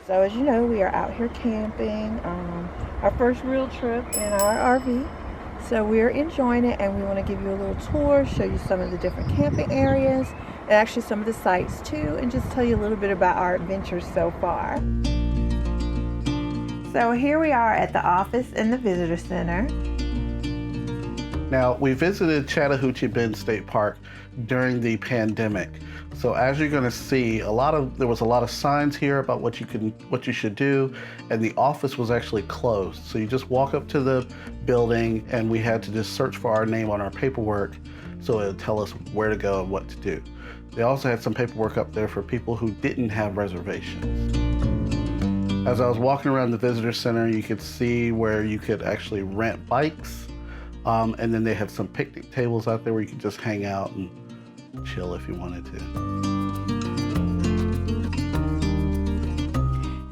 So as you know, we are out here camping, our first real trip in our RV. So we're enjoying it, and we want to give you a little tour, show you some of the different camping areas, and actually some of the sites too, and just tell you a little bit about our adventures so far. So here we are at the office in the visitor center. Now, we visited Chattahoochee Bend State Park during the pandemic. So as you're going to see, there was a lot of signs here about what you should do, and the office was actually closed. So you just walk up to the building, and we had to just search for our name on our paperwork so it would tell us where to go and what to do. They also had some paperwork up there for people who didn't have reservations. As I was walking around the visitor center, you could see where you could actually rent bikes. And then they have some picnic tables out there where you can just hang out and chill if you wanted to.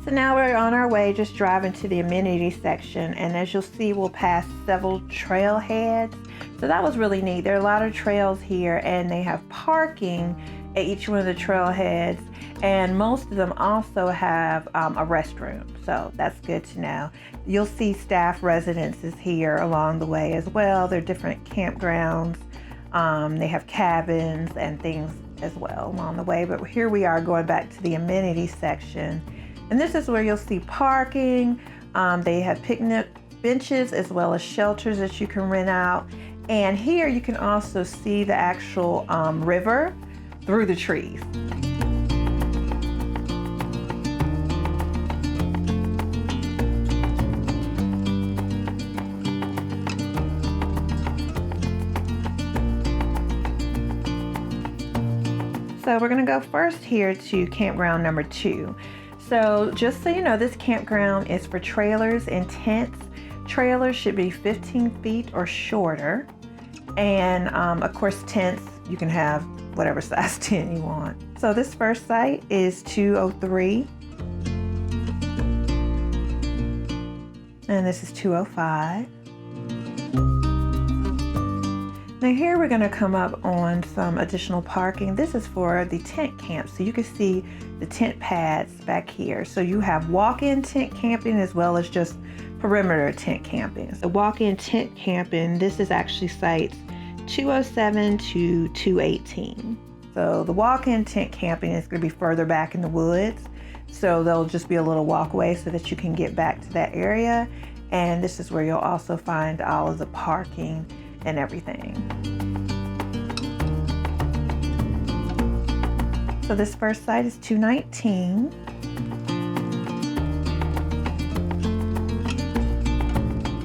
So now we're on our way, just driving to the amenity section, and as you'll see, we'll pass several trailheads. So that was really neat. There are a lot of trails here, and they have parking at each one of the trailheads, and most of them also have a restroom, so that's good to know. You'll see staff residences here along the way as well. They're different campgrounds. They have cabins and things as well along the way, but here we are going back to the amenity section, and this is where you'll see parking. They have picnic benches as well as shelters that you can rent out, and here you can also see the actual river through the trees. So we're gonna go first here to campground number 2. So just so you know, this campground is for trailers and tents. Trailers should be 15 feet or shorter. And of course, tents, you can have whatever size tent you want. So this first site is 203. And this is 205. Now here we're gonna come up on some additional parking. This is for the tent camp. So you can see the tent pads back here. So you have walk-in tent camping as well as just perimeter tent camping. So walk-in tent camping, this is actually sites 207 to 218. So the walk-in tent camping is gonna be further back in the woods. So there'll just be a little walkway so that you can get back to that area. And this is where you'll also find all of the parking and everything. So this first site is 219.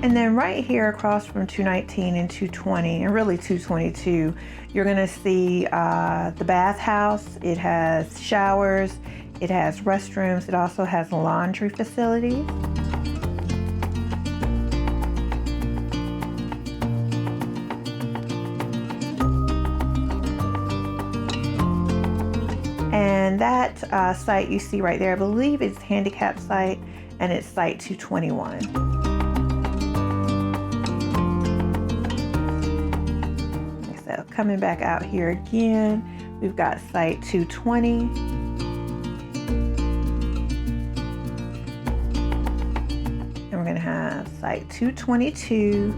And then right here across from 219 and 220, and really 222, you're gonna see the bathhouse. It has showers, it has restrooms, it also has laundry facilities. And that site you see right there, I believe it's handicap site, and it's site 221. So coming back out here again, we've got site 220. And we're gonna have site 222.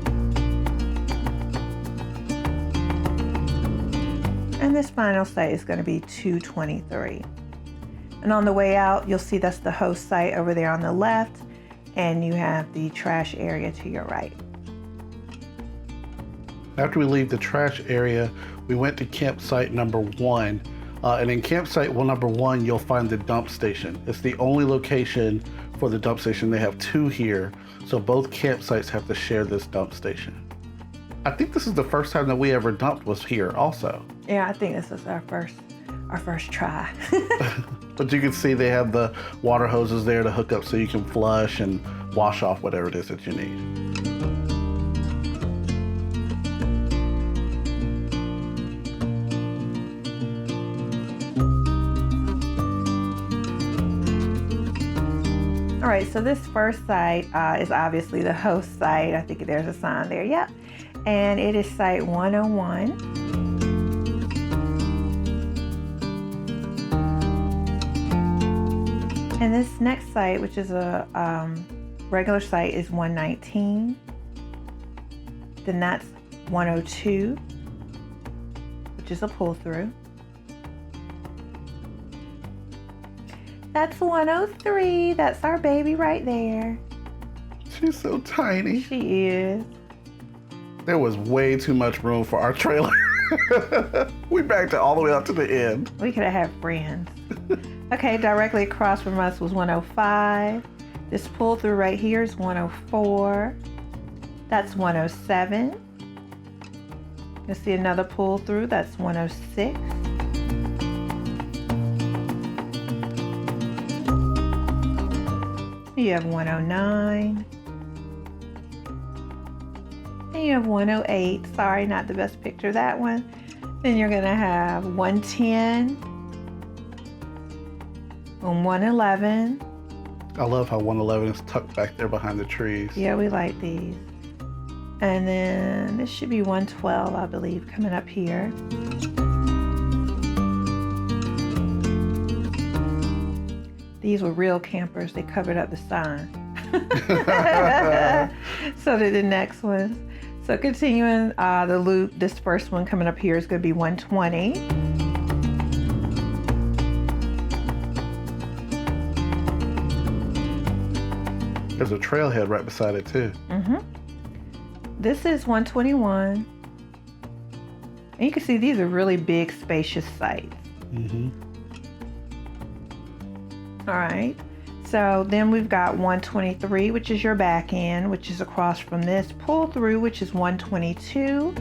And this final site is going to be 223. And on the way out, you'll see that's the host site over there on the left, and you have the trash area to your right. After we leave the trash area, we went to campsite number 1. And in campsite number 1, you'll find the dump station. It's the only location for the dump station. They have 2 here, so both campsites have to share this dump station. I think this is the first time that we ever dumped was here also. Yeah, I think this is our first try. But you can see they have the water hoses there to hook up so you can flush and wash off whatever it is that you need. All right, so this first site is obviously the host site. I think there's a sign there, yep. And it is site 101. And this next site, which is a regular site, is 119. Then that's 102, which is a pull-through. That's 103. That's our baby right there. She's so tiny. She is. There was way too much room for our trailer. We backed it all the way up to the end. We could have had friends. Okay, directly across from us was 105. This pull-through right here is 104. That's 107. You'll see another pull-through. That's 106. You have 109. And you have 108. Sorry, not the best picture of that one. Then you're going to have 110 and 111. I love how 111 is tucked back there behind the trees. Yeah, we like these. And then this should be 112, I believe, coming up here. These were real campers. They covered up the sign. So did the next ones. So continuing the loop, this first one coming up here is going to be 120. There's a trailhead right beside it too. This is 121. And you can see these are really big, spacious sites. All right. So then we've got 123, which is your back end, which is across from this pull through, which is 122.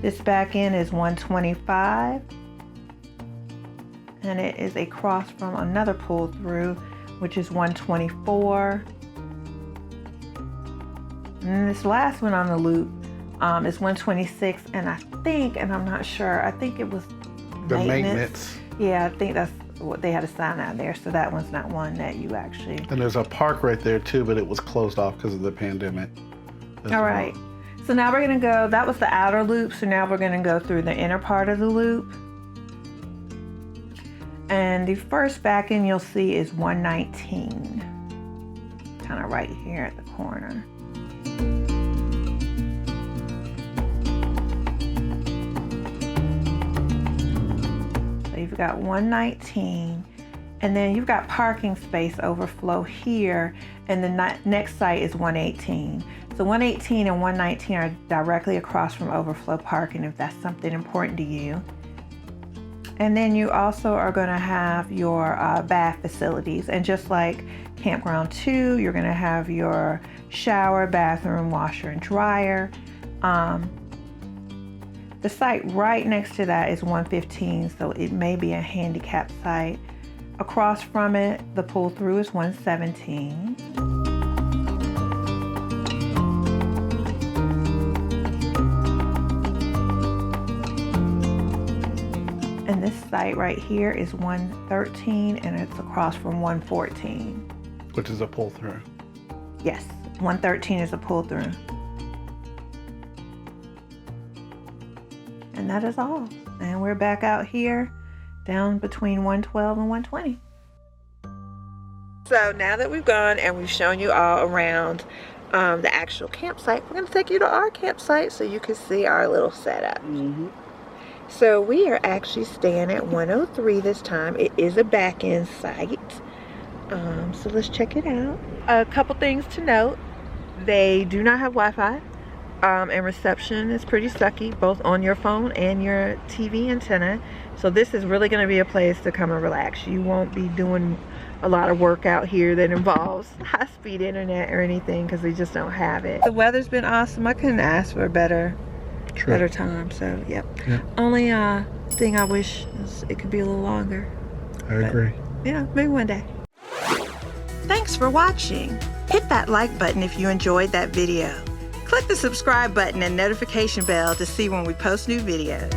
This back end is 125. And it is across from another pull through, which is 124. And this last one on the loop is 126. And I think, and I'm not sure, I think it was The maintenance. Yeah, I think that's what they had a sign out there. So that one's not one that you actually. And there's a park right there too, but it was closed off because of the pandemic. All right. So now we're going to go, that was the outer loop. So now we're going to go through the inner part of the loop. And the first back end you'll see is 119. Kind of right here at the corner. You've got 119, and then you've got parking space overflow here, and the next site is 118. So 118 and 119 are directly across from overflow parking if that's something important to you. And then you also are going to have your bath facilities, and just like Campground 2, you're going to have your shower, bathroom, washer, and dryer. The site right next to that is 115, so it may be a handicap site. Across from it, the pull through is 117. And this site right here is 113, and it's across from 114. Which is a pull through. Yes, 113 is a pull through. And that is all. And we're back out here down between 112 and 120. So now that we've gone and we've shown you all around the actual campsite, we're going to take you to our campsite so you can see our little setup. So we are actually staying at 103 this time. It is a back end site. So let's check it out. A couple things to note. They do not have Wi-Fi. And reception is pretty sucky, both on your phone and your TV antenna. So this is really going to be a place to come and relax. You won't be doing a lot of work out here that involves high-speed internet or anything because they just don't have it. The weather's been awesome. I couldn't ask for a better time. So yep. Only thing I wish is it could be a little longer. I agree. Yeah, maybe one day. Thanks for watching. Hit that like button if you enjoyed that video. Click the subscribe button and notification bell to see when we post new videos.